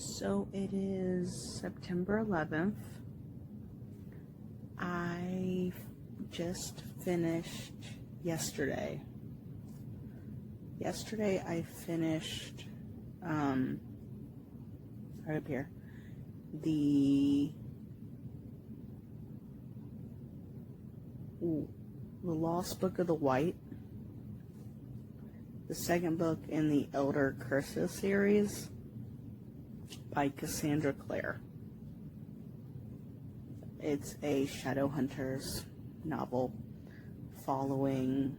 So it is September 11th. I just finished yesterday. Yesterday I finished, right up here, the Lost Book of the White, the second book in the Elder Curses series by Cassandra Clare. It's a Shadowhunters novel following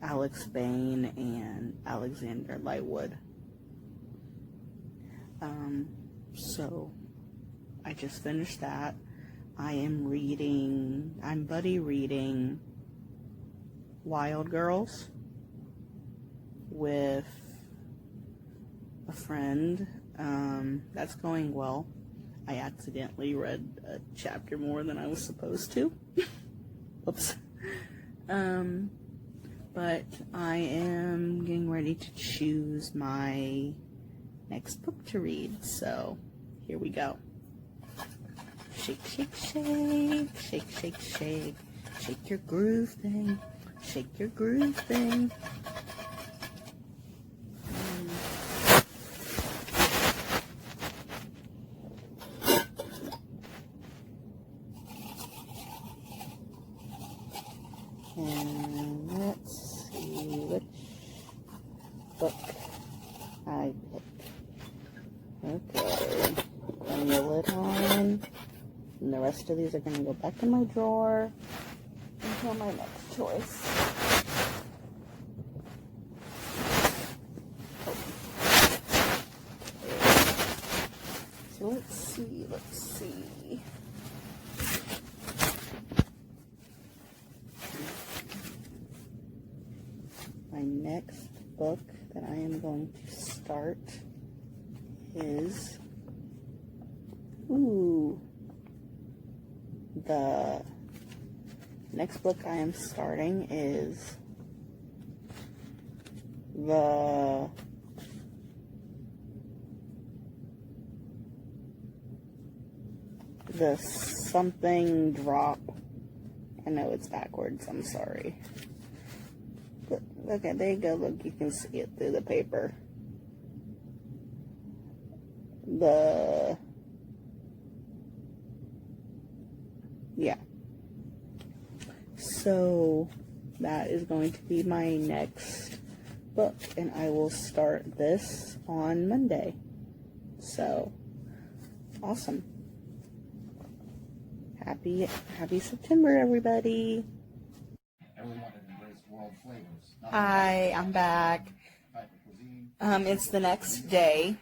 Alex Bane and Alexander Lightwood. So I just finished that. I'm buddy reading Wild Girls with a friend. That's going well. I accidentally read a chapter more than I was supposed to. Oops. But I am getting ready to choose my next book to read, so here we go. Shake, shake, shake, shake, shake, shake, shake your groove thing, shake your groove thing. And let's see which book I picked. Okay, putting the lid on, and the rest of these are going to go back in my drawer until my next choice. So let's see. My next book that I am going to start is, the next book I am starting is the something drop. I know it's backwards, I'm sorry. But, okay, there you go, look, you can see it through the paper. Yeah. So, that is going to be my next book, and I will start this on Monday. So, awesome. Happy September, everybody. Hi, I'm back. It's the next day.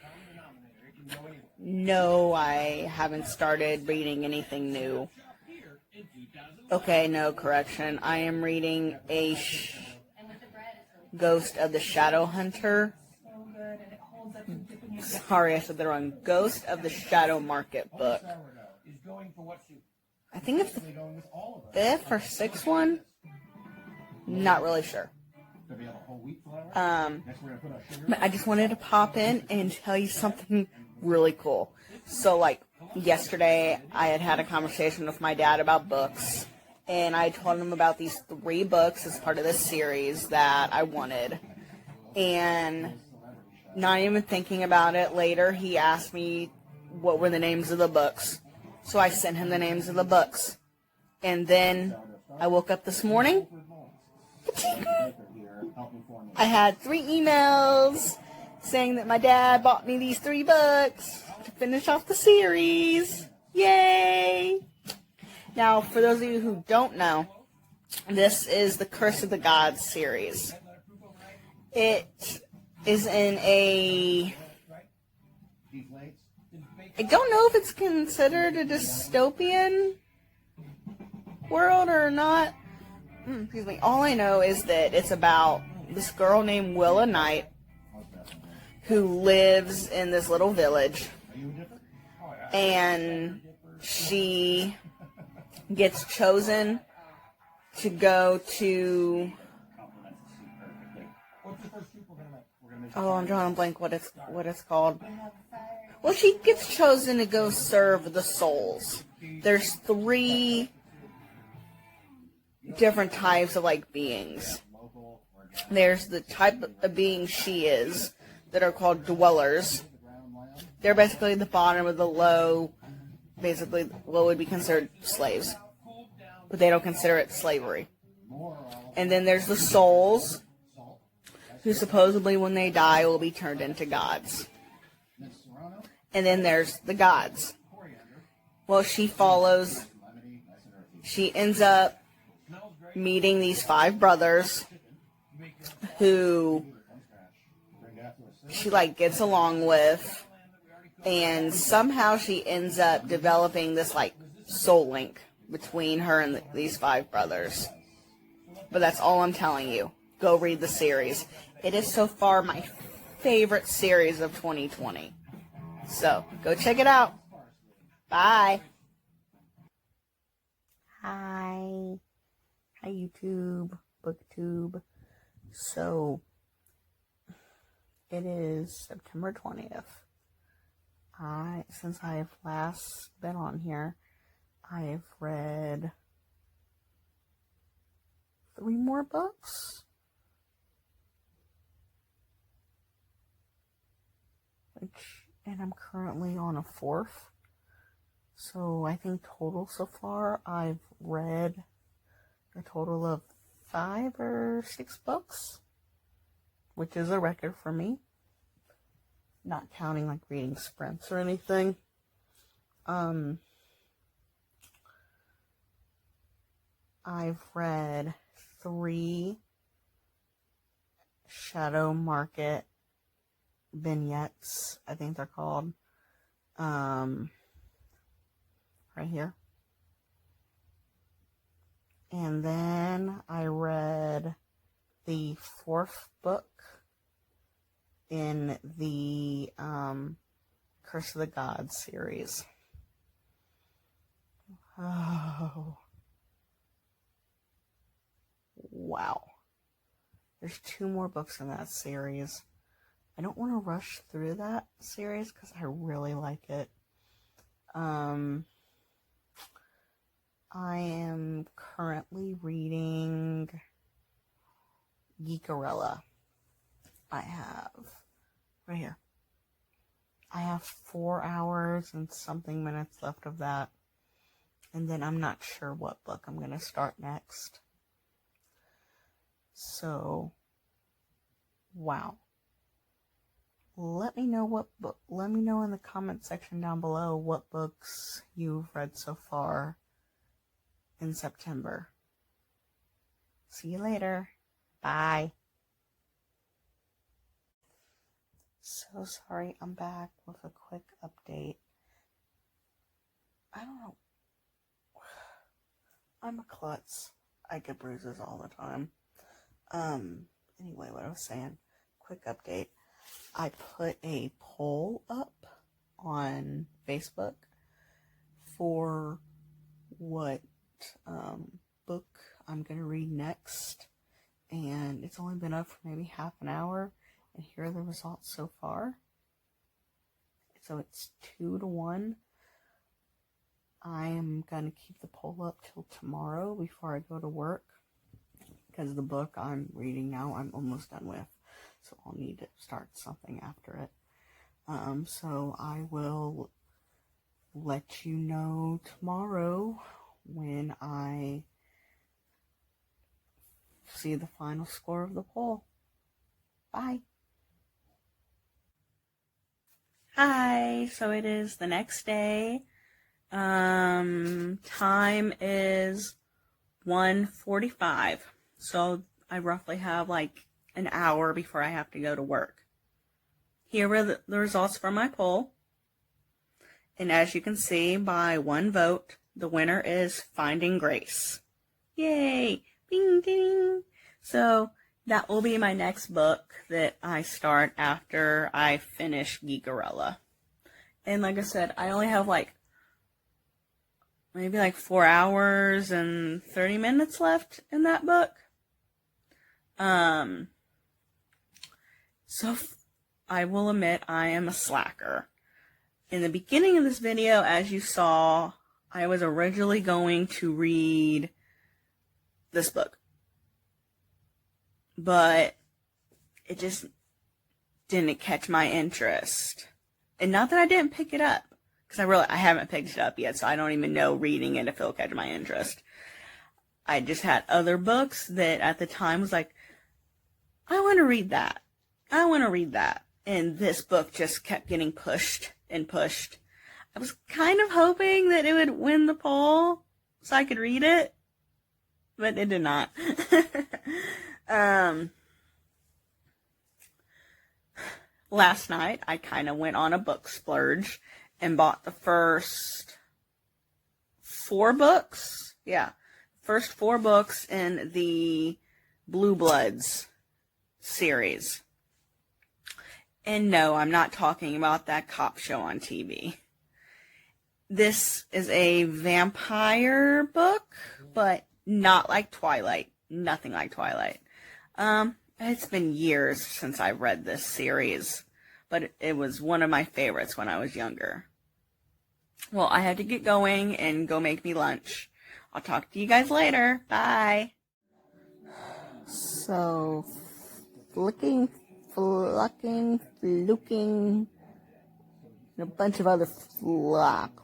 No, I haven't started reading anything new. Okay, no, correction. I am reading a Ghost of the Shadowhunter. Sorry, I said the wrong. Ghost of the Shadow Market book. I think it's the 5th or 6th one. Not really sure. But I just wanted to pop in and tell you something really cool. So, like, yesterday, I had a conversation with my dad about books, and I told him about these 3 books as part of this series that I wanted. And not even thinking about it, later he asked me what were the names of the books. So I sent him the names of the books. And then I woke up this morning. I had 3 emails saying that my dad bought me these 3 books to finish off the series. Yay! Now, for those of you who don't know, this is the Curse of the Gods series. It is in a... I don't know if it's considered a dystopian world or not. Excuse me. All I know is that it's about this girl named Willa Knight who lives in this little village, and she gets chosen to go to... Oh, I'm drawing a blank what it's called. Well, she gets chosen to go serve the souls. There's 3 different types of, like, beings. There's the type of being she is, that are called dwellers. They're basically the bottom of the low, basically what would be considered slaves. But they don't consider it slavery. And then there's the souls, who supposedly when they die will be turned into gods. And then there's the gods. Well, she ends up meeting these 5 brothers who she, like, gets along with, and somehow she ends up developing this, like, soul link between her and these 5 brothers. But that's all I'm telling you. Go read the series. It is so far my favorite series of 2020. So, go check it out. Bye. Hi. Hi, YouTube, BookTube. So, it is September 20th. Since I have last been on here, I have read 3 more books. And I'm currently on a 4th. So I think total so far I've read a total of 5 or 6 books, which is a record for me. Not counting, like, reading sprints or anything. I've read 3 Shadow Market vignettes, I think they're called. Right here. And then I read the 4th book in the Curse of the Gods series. Oh. Wow. There's 2 more books in that series. I don't want to rush through that series because I really like it. I am currently reading Geekerella. I have, right here, I have 4 hours and something minutes left of that. And then I'm not sure what book I'm going to start next. So, wow. Let me know let me know in the comment section down below what books you've read so far in September. See you later. Bye. So sorry, I'm back with a quick update. I don't know. I'm a klutz. I get bruises all the time. Anyway, what I was saying, quick update. I put a poll up on Facebook for what book I'm going to read next, and it's only been up for maybe half an hour, and here are the results so far. So it's 2-1. I am going to keep the poll up till tomorrow before I go to work, because the book I'm reading now I'm almost done with, so I'll need to start something after it. So I will let you know tomorrow when I see the final score of the poll. Bye. Hi, so it is the next day. Time is 1:45. So I roughly have like an hour before I have to go to work. Here are the results from my poll. And as you can see, by 1 vote, the winner is Finding Grace. Yay! Bing, ding! So that will be my next book that I start after I finish Geekerella. And like I said, I only have maybe 4 hours and 30 minutes left in that book. So I will admit I am a slacker. in the beginning of this video, as you saw, I was originally going to read this book, but it just didn't catch my interest. And not that I didn't pick it up, because I haven't picked it up yet, so I don't even know reading it if it'll catch my interest. I just had other books that at the time was like, I want to read that. I want to read that. And this book just kept getting pushed and pushed. I was kind of hoping that it would win the poll so I could read it, but it did not. Last night, I kind of went on a book splurge and bought the first 4 books. Yeah, first 4 books in the Blue Bloods series. And no, I'm not talking about that cop show on TV. This is a vampire book, but not like Twilight. Nothing like Twilight. It's been years since I read this series, but it was one of my favorites when I was younger. Well, I had to get going and go make me lunch. I'll talk to you guys later. Bye. So, fluking, and a bunch of other fluck.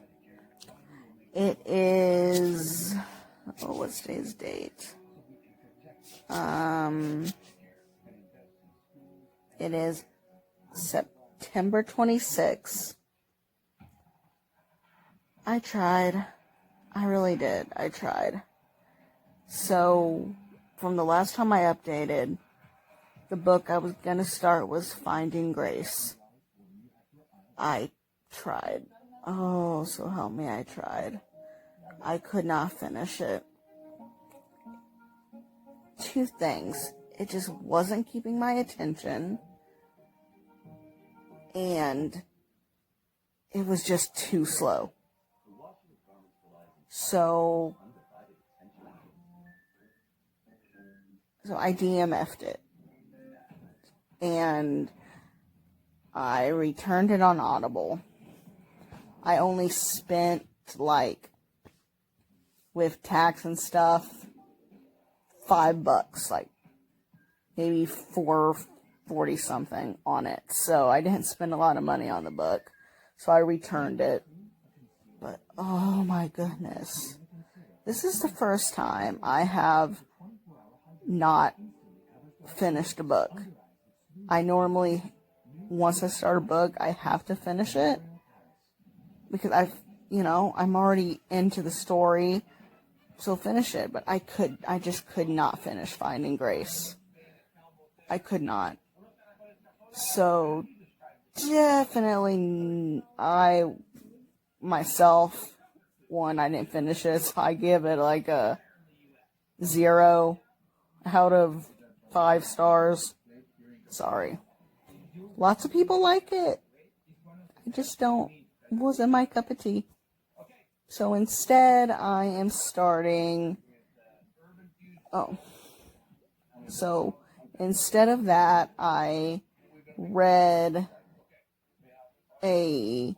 It is, what's today's date? It is September 26th. I tried. I really did. I tried. So, from the last time I updated, the book I was going to start was Finding Grace. I tried. Oh, so help me, I tried. I could not finish it. 2 things. It just wasn't keeping my attention. And it was just too slow. So I DMF'd it. And I returned it on Audible. I only spent, with tax and stuff, $5, maybe $4.40 something on it. So I didn't spend a lot of money on the book. So I returned it. But, oh my goodness. This is the first time I have not finished a book. I normally, once I start a book, I have to finish it. Because I'm already into the story. So finish it. But I just could not finish Finding Grace. I could not. So, definitely, myself, I didn't finish it, so I give it a 0 out of 5 stars. Sorry. Lots of people like it. I just don't. It wasn't my cup of tea. So instead, I am starting. So instead of that, I read I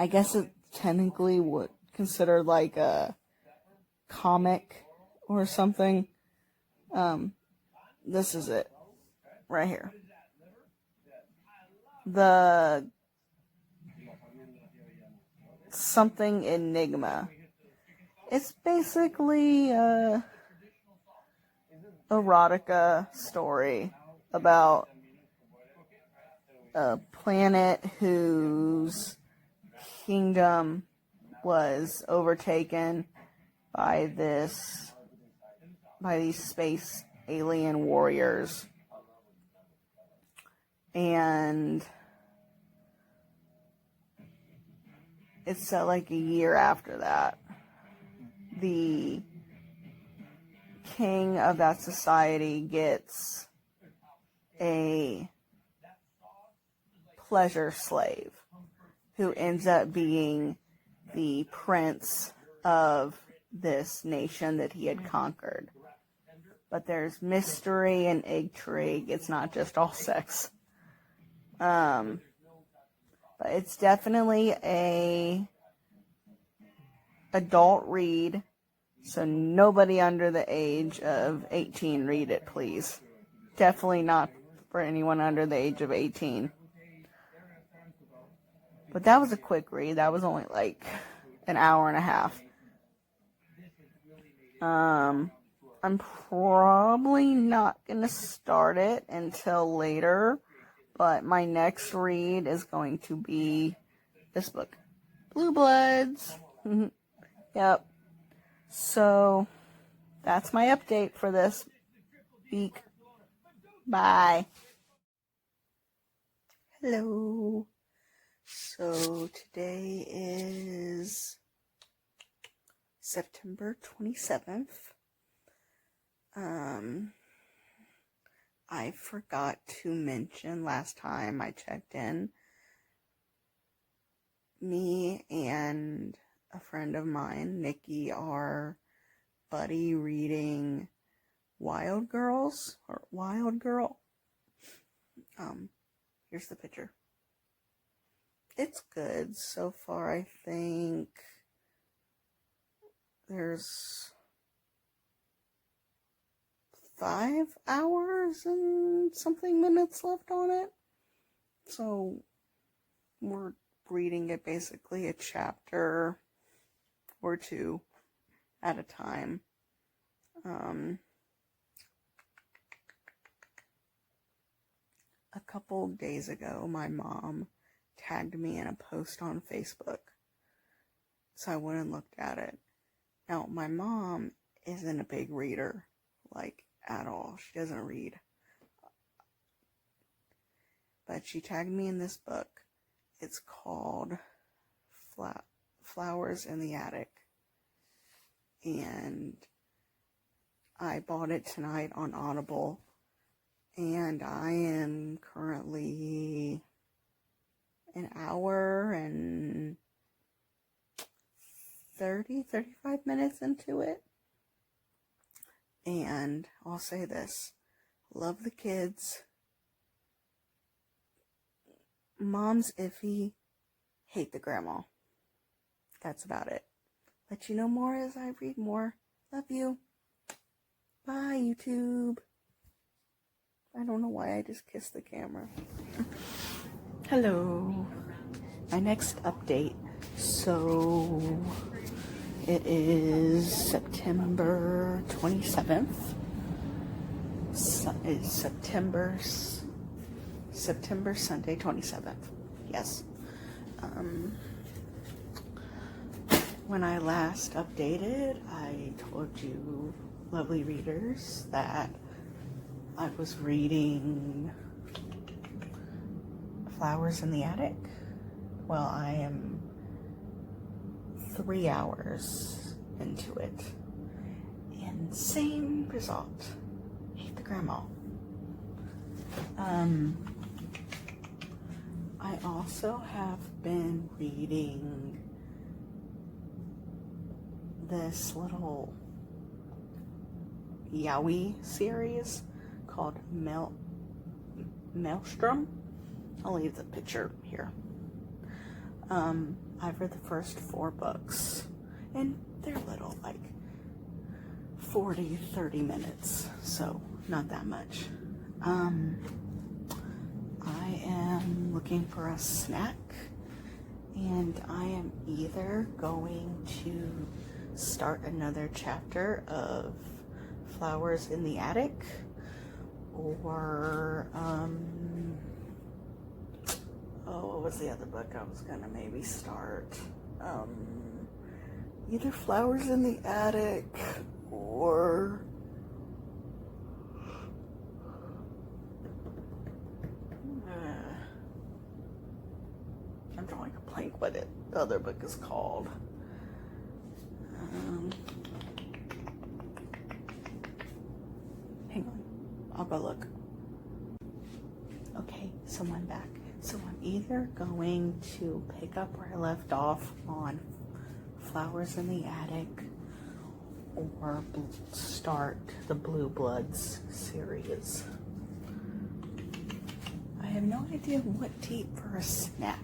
guess it technically would consider like a comic or something. This is it. Right here. The something Enigma. It's basically a erotica story about a planet whose kingdom was overtaken by these space alien warriors. And it's set a year after that. The king of that society gets a pleasure slave who ends up being the prince of this nation that he had conquered. But there's mystery and intrigue. It's not just all sex. But it's definitely a adult read, so nobody under the age of 18 read it, please. Definitely not for anyone under the age of 18. But that was a quick read. That was only like an hour and a half. I'm probably not going to start it until later, but my next read is going to be this book, Blue Bloods. Yep. So that's my update for this week. Bye. Hello. So today is September 27th. I forgot to mention last time I checked in, me and a friend of mine, Nikki, are buddy reading Wild Girls, or Wild Girl. Here's the picture. It's good so far. I think there's 5 hours and something minutes left on it. So we're reading it basically a chapter or two at a time. A couple days ago, my mom tagged me in a post on Facebook, so I went and looked at it. Now, my mom isn't a big reader, like, at all. She doesn't read. But she tagged me in this book. It's called Flowers in the Attic. And I bought it tonight on Audible. And I am currently an hour and 35 minutes into it. And I'll say this. Love the kids. Mom's iffy. Hate the grandma. That's about it. Let you know more as I read more. Love you. Bye, YouTube. I don't know why I just kissed the camera. Hello. My next update. So it is September 27th. It's September Sunday 27th. Yes. When I last updated, I told you, lovely readers, that I was reading Flowers in the Attic. Well, I am 3 hours into it. And same result. Hate the grandma. I also have been reading this little yaoi series called Maelstrom. I'll leave the picture here. I've read the first 4 books, and they're little, like 40-30 minutes, so not that much. I am looking for a snack, and I am either going to start another chapter of Flowers in the Attic, or what was the other book I was gonna maybe start? Either Flowers in the Attic or I'm drawing a blank what the other book is called. Hang on, I'll go look. Okay, so I'm back. So I'm either going to pick up where I left off on Flowers in the Attic or start the Blue Bloods series. I have no idea what to eat for a snack.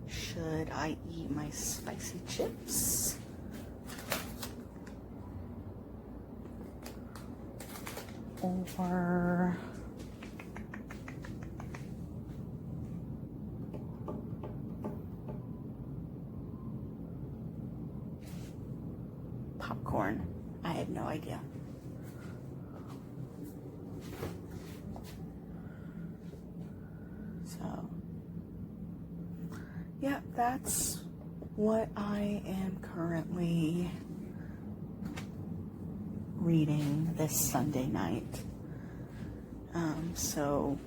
Should I eat my spicy chips? Or popcorn? I have no idea. So, yeah, that's what I am currently reading this Sunday night. So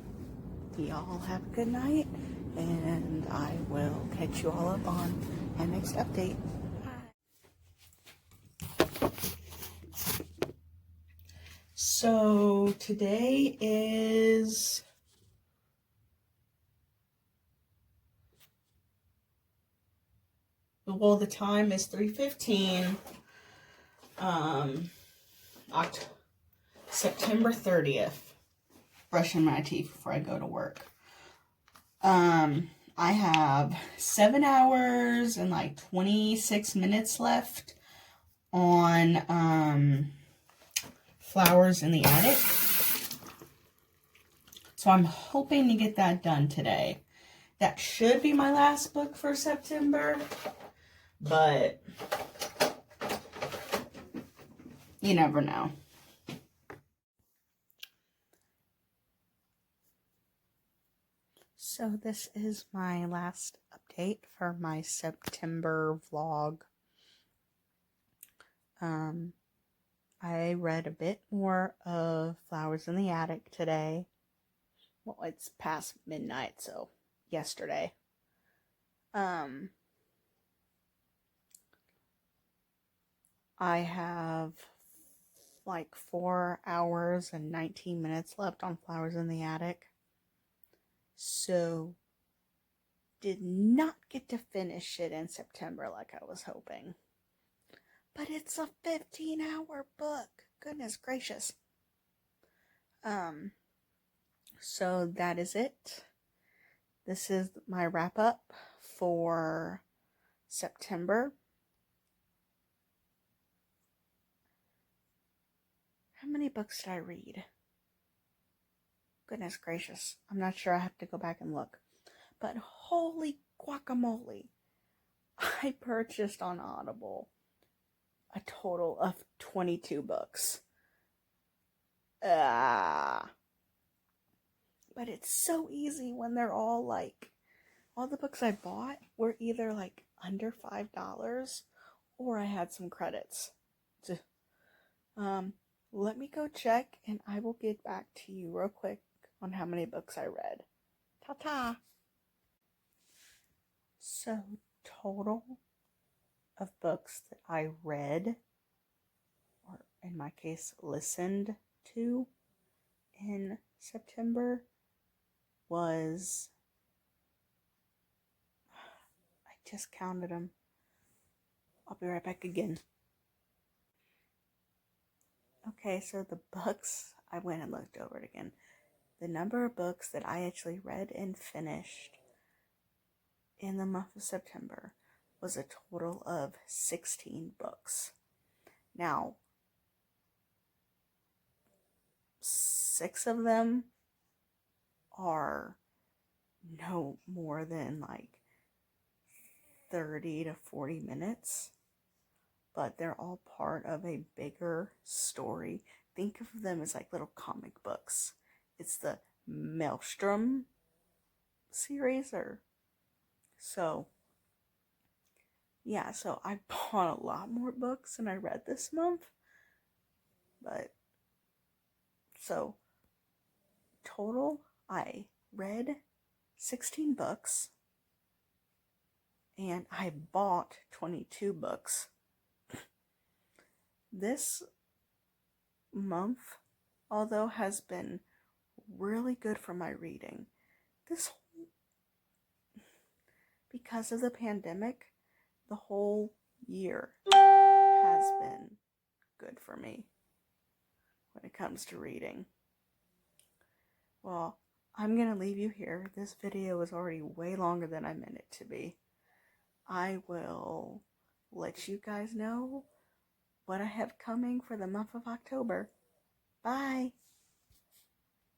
y'all have a good night, and I will catch you all up on my next update. So today is the time is 3:15. September 30th. Brushing my teeth before I go to work. I have 7 hours and like 26 minutes left on Flowers in the Attic. So I'm hoping to get that done today. That should be my last book for September, but you never know. So this is my last update for my September vlog. I read a bit more of Flowers in the Attic today. Well, it's past midnight, so yesterday. I have like 4 hours and 19 minutes left on Flowers in the Attic. So, did not get to finish it in September like I was hoping. But it's a 15-hour book. Goodness gracious. So that is it. This is my wrap up for September. How many books did I read? Goodness gracious. I'm not sure. I have to go back and look. But holy guacamole. I purchased on Audible a total of 22 books. But it's so easy when they're all like, all the books I bought were either like under $5 or I had some credits. Let me go check and I will get back to you real quick on how many books I read. Ta-ta! So, total of books that I read, or in my case, listened to in September was, I just counted them. I'll be right back again. Okay, so the books, I went and looked over it again. The number of books that I actually read and finished in the month of September was a total of 16 books. Now, 6 of them are no more than like 30 to 40 minutes, but they're all part of a bigger story. Think of them as like little comic books. It's the Maelstrom series, or so. Yeah, so I bought a lot more books than I read this month. But, so, total, I read 16 books. And I bought 22 books. This month, although, has been really good for my reading. Because of the pandemic, the whole year has been good for me when it comes to reading. Well, I'm going to leave you here. This video is already way longer than I meant it to be. I will let you guys know what I have coming for the month of October. Bye.